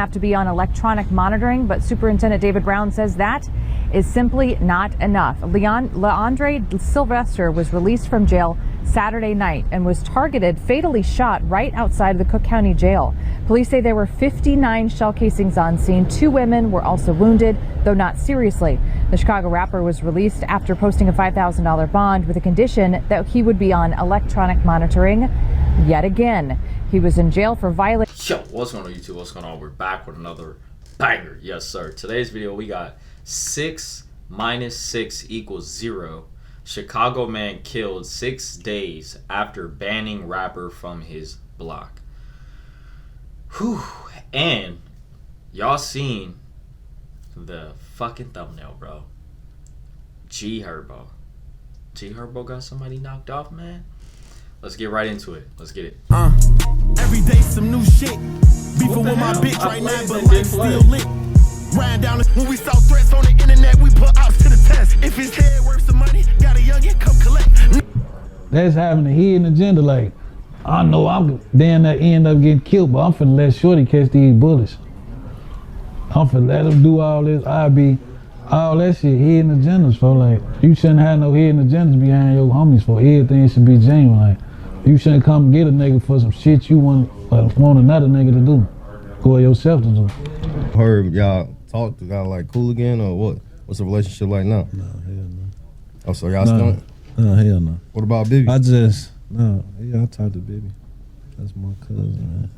have to be on electronic monitoring, but Superintendent David Brown says that is simply not enough. Leandre Sylvester was released from jail Saturday night and was fatally shot right outside of the Cook County Jail. Police say there were 59 shell casings on scene. 2 women were also wounded, though not seriously. The Chicago rapper was released after posting a $5,000 bond with a condition that he would be on electronic monitoring yet again. He was in jail for violating. Yo, what's going on YouTube? What's going on? We're back with another banger. Yes, sir. Today's video, we got 6 minus 6 equals 0. Chicago man killed 6 days after banning rapper from his block. Whew. And y'all seen the fucking thumbnail, bro. G Herbo got somebody knocked off, man. Let's get right into it. Let's get it. Every day some new shit. Beefing with my bitch right now, but life still lit. Riding down when we saw threats on the internet, we put out to the test. If his head worth some money, got a youngin' come collect. That's having a hidden agenda. Like, I know I'm damn that end up getting killed, but I'm finna let Shorty catch these bullets. I'm finna let him do all this. All that shit, hidden agendas, for like, you shouldn't have no hidden agendas behind your homies, for everything should be genuine. Like, you shouldn't come get a nigga for some shit you want another nigga to do, or yourself to do. Heard y'all talk to y'all like cool again, or what? What's the relationship like now? No, hell no. Oh, so y'all still? No, hell no. What about Bibby? I talked to Bibby. That's my cousin, man.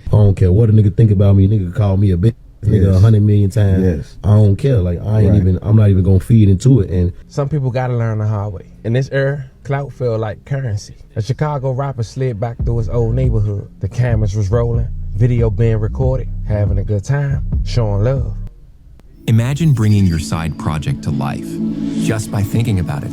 I don't care what a nigga think about me. Nigga call me a bitch. Nigga 100 million times. Yes. I don't care. Like, I'm not even gonna feed into it. And some people gotta learn the hard way. In this era, clout feel like currency. A Chicago rapper slid back through his old neighborhood. The cameras was rolling, video being recorded, having a good time, showing love. Imagine bringing your side project to life just by thinking about it.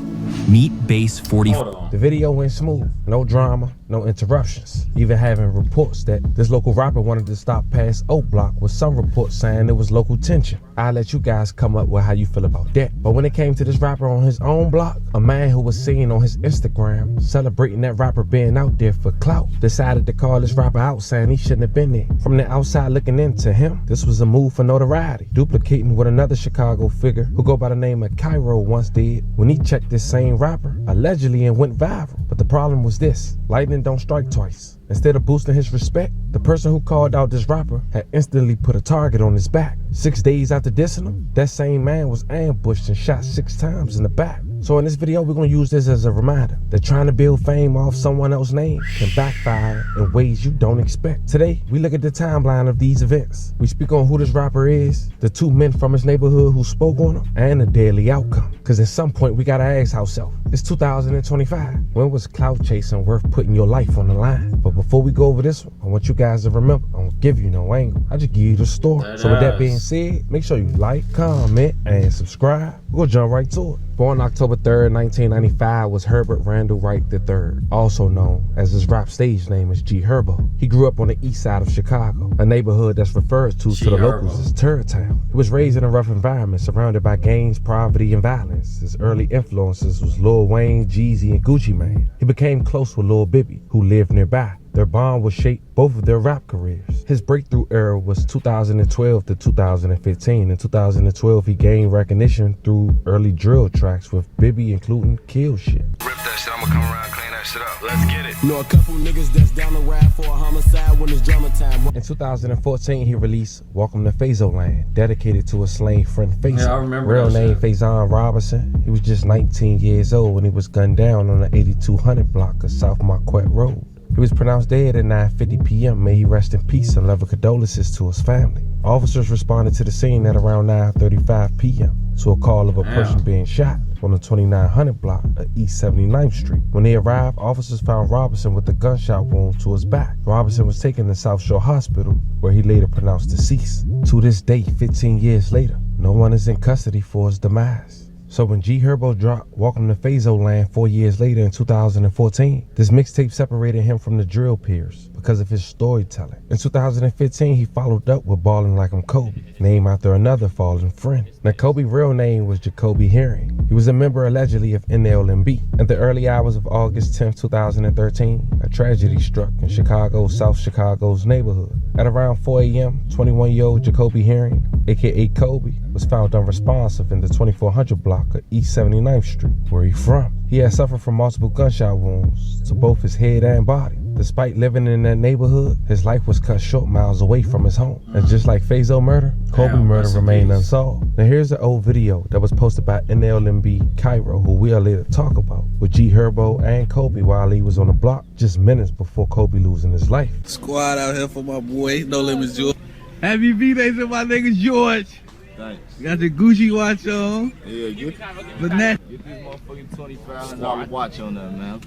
Meet Base 40. The video went smooth, no drama, no interruptions. Even having reports that this local rapper wanted to stop past Oak Block, with some reports saying there was local tension. I'll let you guys come up with how you feel about that. But when it came to this rapper on his own block, a man who was seen on his Instagram celebrating that rapper being out there for clout decided to call this rapper out, saying he shouldn't have been there. From the outside looking into him, this was a move for notoriety, duplicating what another Chicago figure who go by the name of Cairo once did when he checked this same rapper, allegedly, and went viral. But the problem was this: lightning don't strike twice. Instead of boosting his respect, the person who called out this rapper had instantly put a target on his back. 6 days after dissing him, that same man was ambushed and shot 6 times in the back. So in this video, we're gonna use this as a reminder that trying to build fame off someone else's name can backfire in ways you don't expect. Today, we look at the timeline of these events. We speak on who this rapper is, the 2 men from his neighborhood who spoke on him, and the deadly outcome. Cause at some point, we gotta ask ourselves, it's 2025. When was clout chasing worth putting your life on the line? But before we go over this one, I want you guys to remember, I don't give you no angle. I just give you the story. So with that being said, make sure you like, comment, and subscribe. We're gonna jump right to it. Born October 3rd, 1995, was Herbert Randall Wright III, also known as his rap stage name is G Herbo. He grew up on the east side of Chicago, a neighborhood that's referred to the locals as Turd Town. He was raised in a rough environment surrounded by gangs, poverty, and violence. His early influences was Lil Wayne, Jeezy, and Gucci Mane. He became close with Lil Bibby, who lived nearby. Their bond would shape both of their rap careers. His breakthrough era was 2012 to 2015. In 2012, he gained recognition through early drill tracks with Bibby, including Kill Shit. Rip that shit, I'ma come around, clean that shit up. Let's get it. Know a couple niggas that's down the ride for a homicide when it's drama time. In 2014, he released Welcome to Fazoland, dedicated to his slain friend Faison. Yeah, I remember Real that name shit. Faison Robinson. He was just 19 years old when he was gunned down on the 8200 block of South Marquette Road. He was pronounced dead at 9:50 p.m. May he rest in peace and level condolences to his family. Officers responded to the scene at around 9:35 p.m. to a call of a person being shot on the 2900 block of East 79th Street. When they arrived, officers found Robinson with a gunshot wound to his back. Robinson was taken to South Shore Hospital, where he later pronounced deceased. To this day, 15 years later, no one is in custody for his demise. So when G Herbo dropped Welcome to Phaso Land 4 years later in 2014, this mixtape separated him from the drill peers because of his storytelling. In 2015, he followed up with Ballin' Like I'm Kobe, named after another fallen friend. Now Kobe's real name was Jacoby Herring. He was a member allegedly of NLMB. At the early hours of August 10, 2013, a tragedy struck in Chicago's South Chicago's neighborhood. At around 4 a.m., 21-year-old Jacoby Herring, aka Kobe, was found unresponsive in the 2400 block of East 79th Street, where he from. He had suffered from multiple gunshot wounds to both his head and body. Despite living in that neighborhood, his life was cut short miles away from his home. And just like Phaso murder, Kobe murder remained unsolved. Now here's an old video that was posted by NLMB Cairo, who we'll later talk about, with G Herbo and Kobe while he was on the block just minutes before Kobe losing his life. Squad out here for my boy, No Limits George. Happy B-Day to my nigga George. Thanks. Got the Gucci watch on. Yeah, get Vanessa. this motherfucking $2,500 watch on that, man.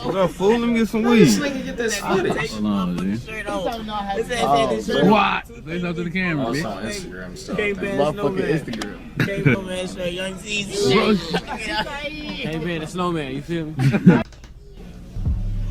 What up, fool? Let me get some weed. This nigga get this footage. Hold on, dude. What? Say something to the camera, Also bitch. on Instagram stuff. Motherfucking Instagram. K-Man, the snowman, you feel me?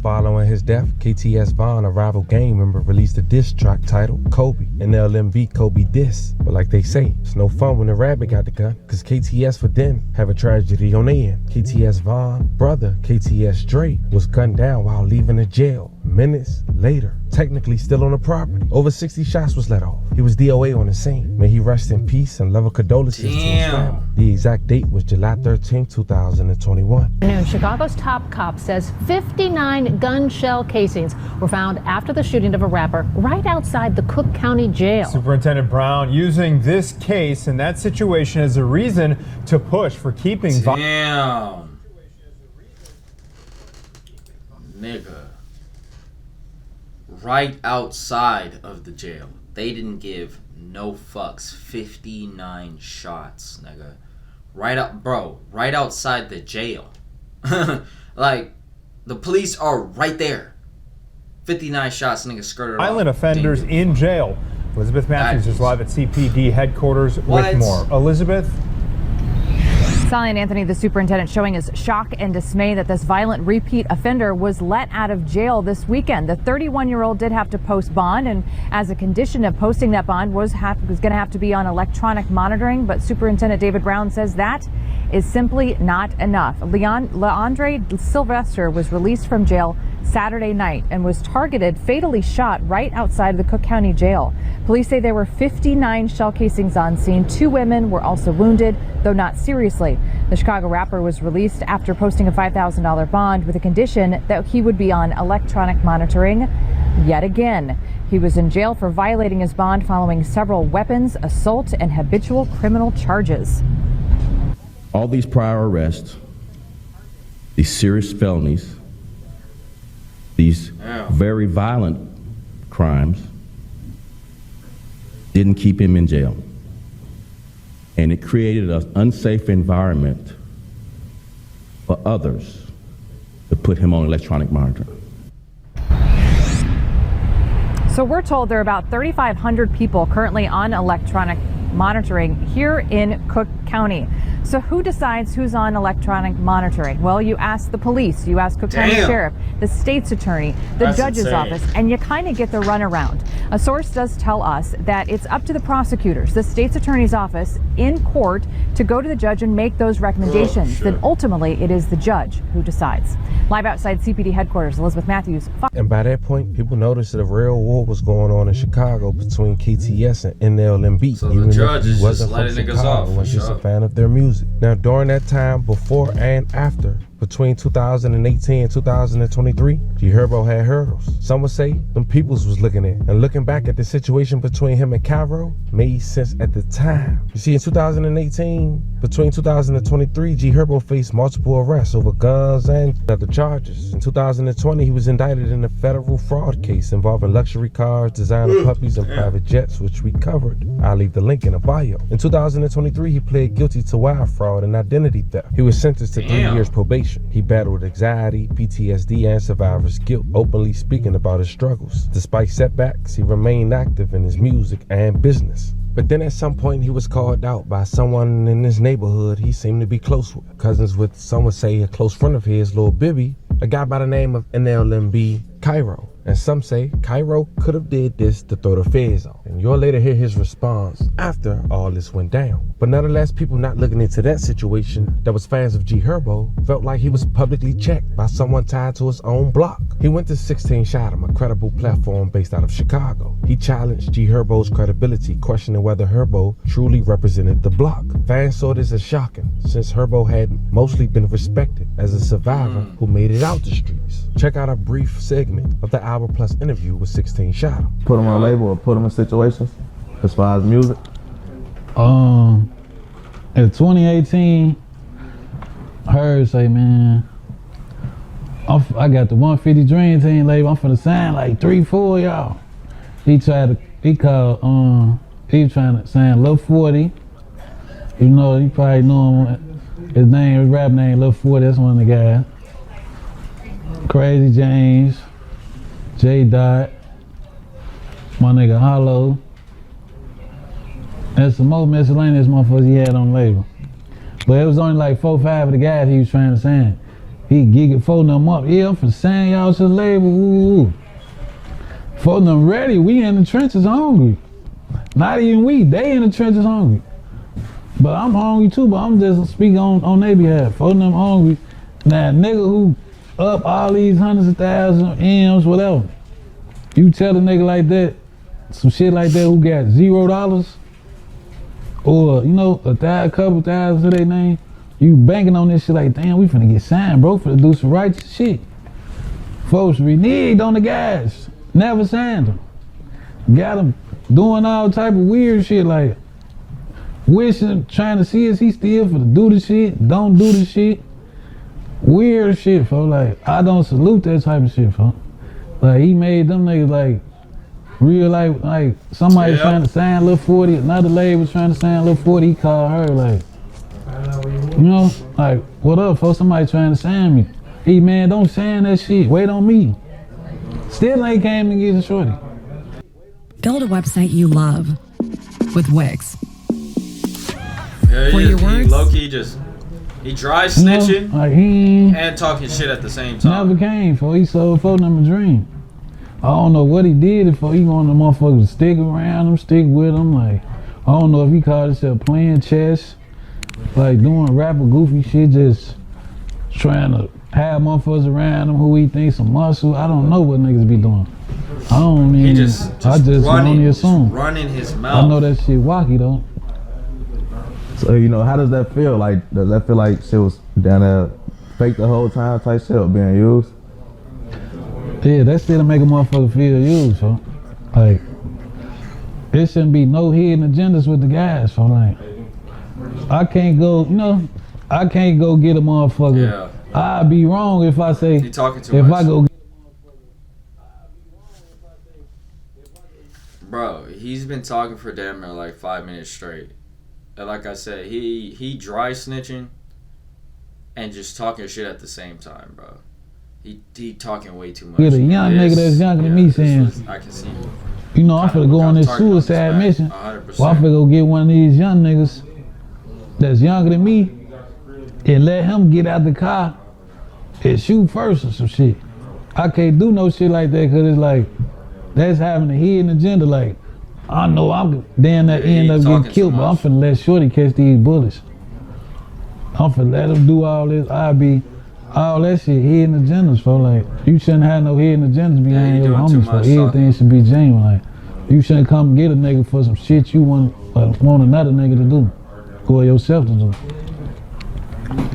Following his death, KTS Vaughn, a rival gang member, released a diss track titled Kobe, and LMB Kobe Diss. But like they say, it's no fun when the rabbit got the gun, cause KTS for then have a tragedy on their end. KTS Vaughn, brother ItzJay, was gunned down while leaving the jail. Minutes later, technically still on the property. Over 60 shots was let off. He was DOA on the scene. May he rest in peace and level condolences to his family. The exact date was July 13, 2021. Chicago's top cop says 59 gun shell casings were found after the shooting of a rapper right outside the Cook County Jail. Superintendent Brown using this case and that situation as a reason to push for keeping. Damn. Nigga. Right outside of the jail. They didn't give no fucks. 59 shots, nigga. Right outside the jail. Like, the police are right there. 59 shots, nigga, skirted Violent off. offenders in jail. Elizabeth Matthews is live at CPD headquarters with more. Elizabeth? Sally and Anthony, the superintendent, showing his shock and dismay that this violent repeat offender was let out of jail this weekend. The 31-year-old did have to post bond, and as a condition of posting that bond was going to have to be on electronic monitoring. But Superintendent David Brown says that is simply not enough. Leandre Sylvester was released from jail Saturday night and was targeted, fatally shot right outside of the Cook County Jail. Police say there were 59 shell casings on scene. 2 women were also wounded, though not seriously. The Chicago rapper was released after posting a $5,000 bond with a condition that he would be on electronic monitoring yet again. He was in jail for violating his bond following several weapons, assault, and habitual criminal charges. All these prior arrests, these serious felonies, these very violent crimes didn't keep him in jail. And it created an unsafe environment for others to put him on electronic monitoring. So we're told there are about 3,500 people currently on electronic monitoring here in Cook County. So who decides who's on electronic monitoring? Well, you ask the police, you ask Cook County Sheriff, the state's attorney, the judge's office, and you kind of get the runaround. A source does tell us that it's up to the prosecutors, the state's attorney's office, in court to go to the judge and make those recommendations. Then ultimately, it is the judge who decides. Live outside CPD headquarters, Elizabeth Matthews. And by that point, people noticed that a real war was going on in Chicago between KTS and NLMB. So the judge is just letting niggas off. Was just a fan of their music. Now, during that time, before and after, between 2018 and 2023, G Herbo had hurdles. Some would say them peoples was looking at. And looking back at the situation between him and Cairo made sense at the time. You see, in 2018, between 2023, G Herbo faced multiple arrests over guns and other charges. In 2020, he was indicted in a federal fraud case involving luxury cars, designer puppies, and private jets, which we covered. I'll leave the link in the bio. In 2023, he pled guilty to wire fraud and identity theft. He was sentenced to 3 years probation. He battled anxiety, PTSD, and survivor's guilt, openly speaking about his struggles. Despite setbacks, he remained active in his music and business. But then at some point he was called out by someone in his neighborhood he seemed to be close with. Cousins with, some would say, a close friend of his, Lil Bibby, a guy by the name of NLMB Cairo. And some say Cairo could have did this to throw the feds off. And you'll later hear his response after all this went down. But nonetheless, people not looking into that situation that was fans of G Herbo felt like he was publicly checked by someone tied to his own block. He went to 16 Shot 'em, a credible platform based out of Chicago. He challenged G Herbo's credibility, questioning whether Herbo truly represented the block. Fans saw this as shocking, since Herbo had mostly been respected as a survivor who made it out the streets. Check out a brief segment of the Albert Plus interview with 16 Shot 'em. Put them on a label or put them in situations as far as music? In 2018, I heard say, man, I got the 150 Dream Team label. I'm finna sign like 3-4 y'all. He was trying to sign Lil 40. You know, you probably know him. His rap name, Lil 40, that's one of the guys. Crazy James, J Dot, my nigga Hollow. There's some more miscellaneous motherfuckers he had on the label. But it was only like 4-5 of the guys he was trying to sign. He gigged folding them up. Yeah, I'm finna sign y'all to the label. Ooh. Folding them ready. We in the trenches hungry. Not even we, they in the trenches hungry. But I'm hungry too, but I'm just speaking on their behalf. Folding them hungry. Now, nigga who up all these hundreds of thousands, M's, whatever. You tell a nigga like that, some shit like that who got $0, or, you know, a couple thousand to their name, you banking on this shit like, damn, we finna get signed, bro, finna do some righteous shit. Folks reneged on the guys, never signed them. Got them doing all type of weird shit like wishing, trying to see is he still finna do the shit, don't do the shit. Weird shit, folks. Like, I don't salute that type of shit, folks. Like, he made them niggas like real life, like somebody trying to sign Lil 40, another lady was trying to sign Lil 40, he called her like, you know, like, what up, folks? Somebody trying to sign me. Hey man, don't sign that shit. Wait on me. Still ain't came to get a shorty. Build a website you love with Wix. Yeah, For your words, low-key just, he dry snitching, you know, like and talking shit at the same time. Never came, for he sold for them a dream. I don't know what he did if he wanted the motherfuckers to stick around him, stick with him. Like, I don't know if he called himself playing chess, like doing rapper goofy shit, just trying to have motherfuckers around him who he thinks some muscle. I don't know what niggas be doing. I don't mean, I just only assume. Running his mouth. I know that shit wacky though. So, you know, how does that feel? Like, does that feel like shit was down there fake the whole time type shit being used? Yeah, that shit'll make a motherfucker feel used, so. Like, there shouldn't be no hidden agendas with the guys, so like, I can't go, you know, I can't go get a motherfucker. Yeah. I'd be wrong if I say, He talking too if much. I go. Bro, he's been talking for damn near like 5 minutes straight. And like I said, he dry snitching and just talking shit at the same time, bro. He talking way too much. Get a young nigga that's younger than me saying, I can see. You know, I'm finna go on this suicide mission. 100%. Well, I'm finna go get one of these young niggas that's younger than me and let him get out the car and shoot first or some shit. I can't do no shit like that because it's like, that's having a hidden agenda. Like, I know I'm damn that end up getting killed, but I'm finna let Shorty catch these bullets. I'm finna let him do all this. All that shit, hidden agendas, for like, you shouldn't have no hidden agendas behind your homies, for everything should be genuine. Like, you shouldn't come get a nigga for some shit you want another nigga to do, or yourself to do.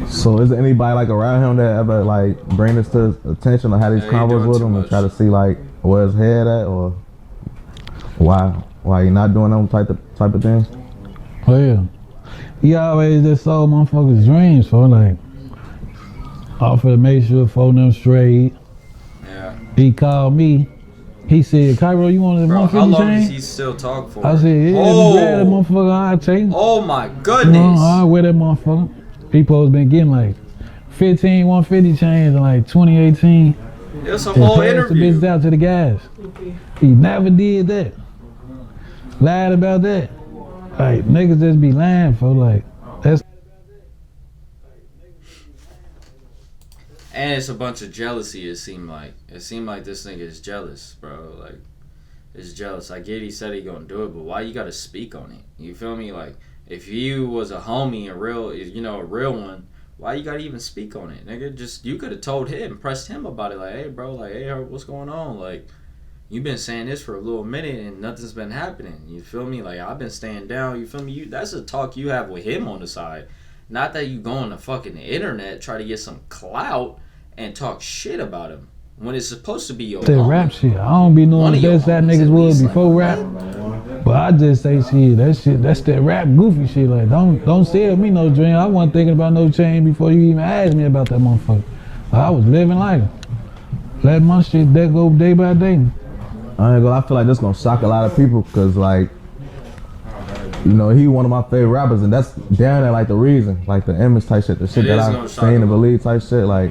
So is there anybody like around him that ever like bring this to his attention or have these combos with him and try to see like where his head at or why he not doing them type of things? Oh yeah, he always just sold motherfuckers dreams, for like, offer to make sure phone them straight. Yeah. He called me. He said, Cairo, you want the 150 How long chain? does he still talk for? I said, yeah, grab that motherfucker, I'll take it. Oh my goodness. You know, I'll wear that motherfucker. People been getting like 15 150 chains in like 2018. It's a whole interview. The bitch out to the guys. He never did that. Lied about that. Like niggas just be lying for like that's. And it's a bunch of jealousy. It seemed like this nigga is jealous, bro. Like, it's jealous. I get he said he gonna do it, but why you gotta speak on it? You feel me? Like, if you was a homie, a real one, why you gotta even speak on it, nigga? Just you could have told him, pressed him about it. Like, hey, bro, like, hey, what's going on? Like, you've been saying this for a little minute and nothing's been happening. You feel me? Like, I've been staying down. You feel me? That's a talk you have with him on the side. Not that you go on the fucking internet, try to get some clout and talk shit about him when it's supposed to be your that rap shit. I don't be knowing the best that niggas was before rap, but I just say shit. That's that rap goofy shit. Like don't sell me no dream. I wasn't thinking about no change before you even asked me about that motherfucker. I was living life, let my shit that go day by day. I feel like this gonna shock a lot of people because like, you know, he one of my favorite rappers, and that's down there like the reason, like the image type shit, the shit that I seen and believe type shit, like.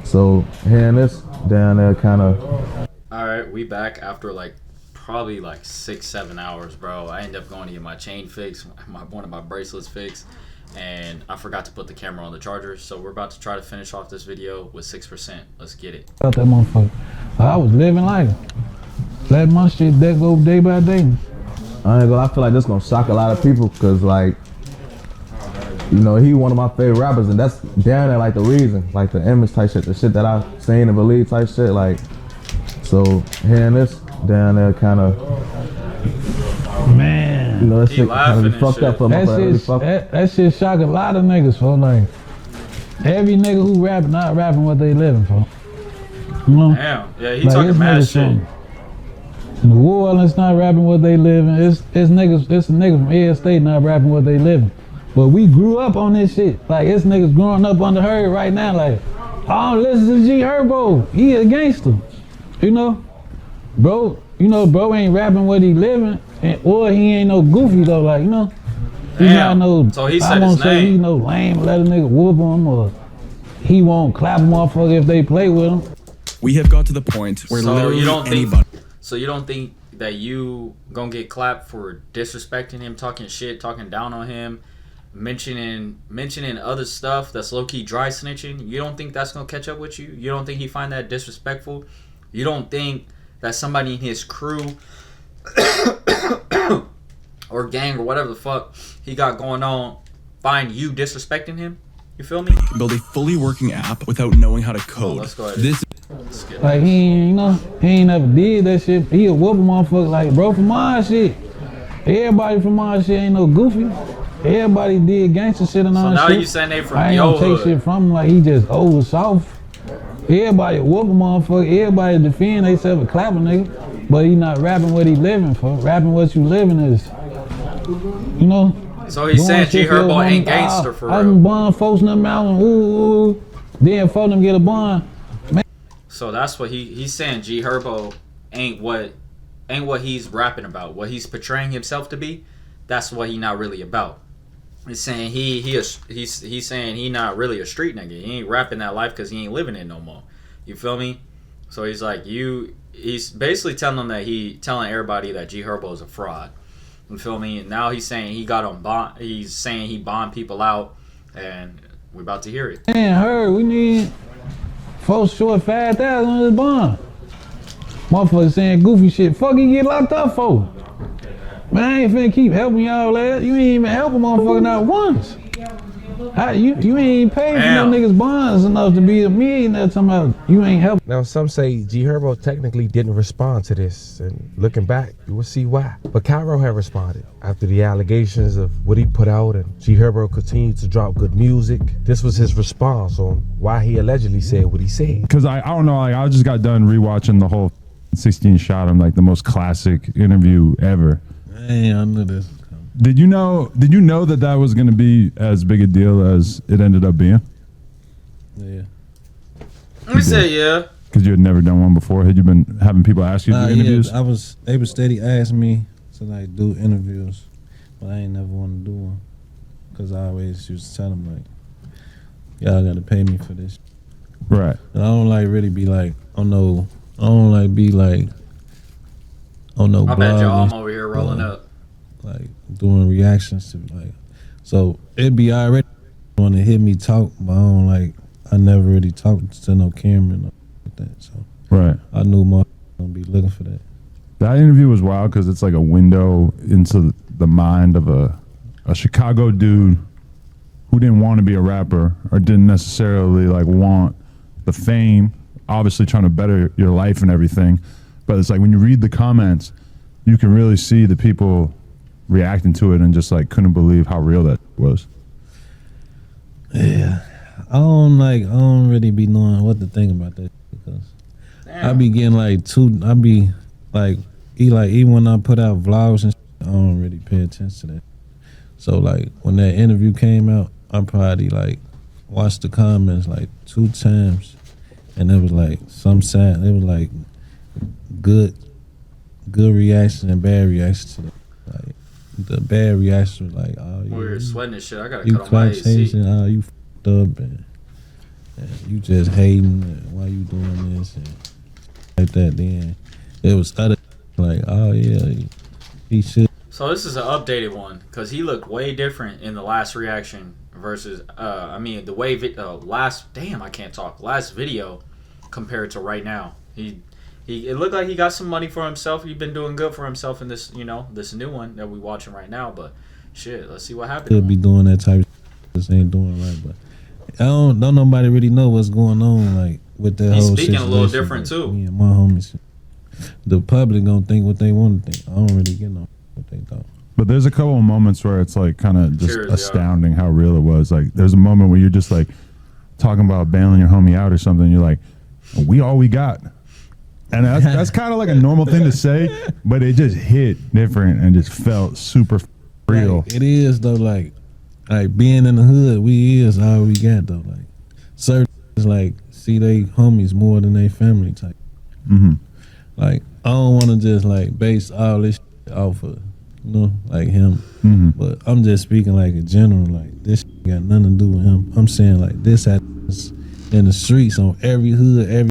So hearing this down there kind of. All right, we back after like probably like 6-7 hours, bro. I ended up going to get my chain fixed, one of my bracelets fixed, and I forgot to put the camera on the charger. So we're about to try to finish off this video with 6%. Let's get it. About that motherfucker. I was living life, let my shit that go day by day. I feel like this gonna shock a lot of people because like, you know, he one of my favorite rappers, and that's down there like the reason, like the image type shit, the shit that I seen and believe type shit, like. So hearing this down there kind of, man, you know, that shit kind of be fucked up for me. That shit shock a lot of niggas, for like every nigga who rap not rapping what they living for. You know? Damn, yeah, he like, talking mad shit. In the world, it's not rapping what they living. It's niggas from every state not rapping what they living. But we grew up on this shit. Like, it's niggas growing up under her right now. Like, I don't listen to G Herbo. He a gangster. You know? Bro, bro ain't rapping what he living. Or he ain't no goofy though. Like, you know? He not no, so he I said won't his say name. he no lame, let a nigga whoop him, or he won't clap a motherfucker if they play with him. We have got to the point where literally anybody. So you don't think that you gonna get clapped for disrespecting him, talking shit, talking down on him, mentioning other stuff that's low-key dry snitching? You don't think that's gonna catch up with you? You don't think he find that disrespectful? You don't think that somebody in his crew or gang or whatever the fuck he got going on find you disrespecting him? You feel me? Build a fully working app without knowing how to code. Let's go ahead. Like he ain't never did that shit. He a whoop a motherfucker like, bro, from my shit. Everybody from my shit ain't no goofy. Everybody did gangster shit and all so that now shit. You saying they from I ain't your gonna take hood. shit from him like he just over soft. Everybody whoop a motherfucker. Everybody defend themselves and clap a nigga. But he not rapping what he living for. Rapping what you living is, you know. So he's saying G Herbo ain't gangster for real. I can bond folks in the mountain, ooh. Then folks them get a bond. Man. So that's what he's saying. G Herbo ain't what he's rapping about. What he's portraying himself to be, that's what he not really about. He's saying he's saying he not really a street nigga. He ain't rapping that life because he ain't living it no more. You feel me? So he's like he's basically telling everybody that G Herbo is a fraud. You feel me? And now he's saying he got on bond. He's saying he bond people out, and we're about to hear it. Man, we need folks short 5,000 on this bond. Motherfuckers saying goofy shit. Fuck you get locked up for? Man, I ain't finna keep helping y'all, lad. You ain't even help a motherfucker not once. You ain't paid for no niggas bonds enough to be a millionaire. Talking about you ain't helping. Now some say G Herbo technically didn't respond to this, and looking back, you will see why. But Cairo had responded after the allegations of what he put out, and G Herbo continued to drop good music. This was his response on why he allegedly said what he said. Because I don't know, like I just got done rewatching the whole 16 Shot him, like the most classic interview ever. Hey, I knew this. Did you know that was going to be as big a deal as it ended up being? Yeah. Let me say yeah. Because you had never done one before. Had you been having people ask you to do interviews? Yeah, they was steady asking me to like do interviews, but I ain't never want to do one. Because I always used to tell them like, y'all got to pay me for this. Right. And I don't like really be like, I don't like be like, I bet y'all I'm over here rolling up. like doing reactions to like, so it be already want to hear me talk, but I never really talked to no camera and like that. So Right. I knew my gonna be looking for that. That interview was wild because it's like a window into the mind of a Chicago dude who didn't want to be a rapper or didn't necessarily like want the fame, obviously trying to better your life and everything. But it's like when you read the comments, you can really see the people reacting to it and just like couldn't believe how real that was. Yeah, I don't really be knowing what to think about that because I be getting even when I put out vlogs and shit, I don't really pay attention to that. So like when that interview came out, I probably like watched the comments like 2 times, and it was like some sad. It was like good reaction and bad reaction to it. Like the bad reaction was like, oh yeah, We're sweating this shit. I gotta you cut on my clout chasing, AC. oh you fucked up, and you just hating. And why you doing this and like that? Then it was other like, oh yeah, he should. So this is an updated one because he looked way different in the last reaction versus the way last video compared to right now. It looked like he got some money for himself. He's been doing good for himself in this this new one that we watching right now. But shit, let's see what happens. Could be doing that type of shit. This ain't doing right, but I don't nobody really know what's going on like with that He's whole speaking a little situation, different, but too. Me and my homies, the public gonna think what they want to think. I don't really get no what they thought. But there's a couple of moments where it's like kind of just Cheers, yeah. astounding how real it was. Like there's a moment where you're just like talking about bailing your homie out or something. You're like, we all we got. And that's kind of like a normal thing to say, but it just hit different and just felt super real. Like, it is though, like being in the hood, we is all we got though. Like certain like see they homies more than they family type. Mm-hmm. Like I don't want to just like base all this shit off of like him, but I'm just speaking like in general. Like this shit got nothing to do with him. I'm saying like this happens in the streets on every hood, every